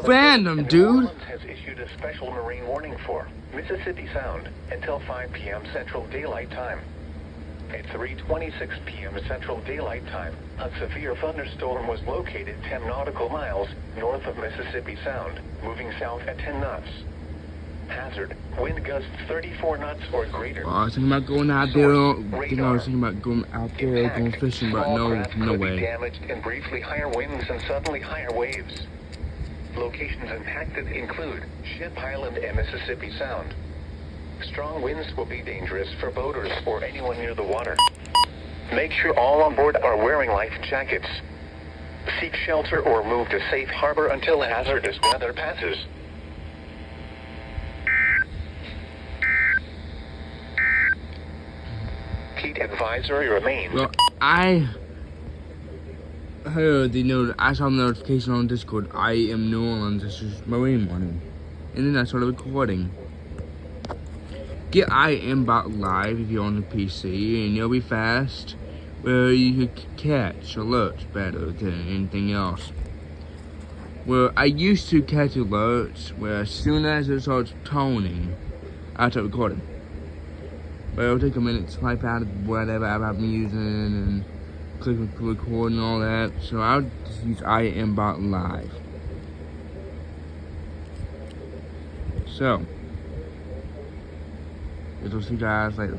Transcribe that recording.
fandom, dude. Has issued a special marine warning for Mississippi Sound until 5 p.m. Central Daylight Time. At 3:26 p.m. Central Daylight Time, a severe thunderstorm was located 10 nautical miles north of Mississippi Sound, moving south at 10 knots. Hazard, wind gusts 34 knots or greater. I was thinking about going out there. Going fishing, but no way. Damaged in briefly higher winds and suddenly higher waves. Locations impacted include Ship Island and Mississippi Sound. Strong winds will be dangerous for boaters or anyone near the water. Make sure all on board are wearing life jackets. Seek shelter or move to safe harbor until hazardous weather passes. Heat advisory remains. Well, I heard I saw the notification on Discord. I am New Orleans. This is marine warning, and then I started recording. Get I am bot live if you're on the PC, and you'll be fast, where you can catch alerts better than anything else. Well, I used to catch alerts where as soon as it starts toning, I start recording. But it'll take a minute to type out whatever app I'm using and click record and all that. So I'll just use I am bot live. So, I'll see you guys later.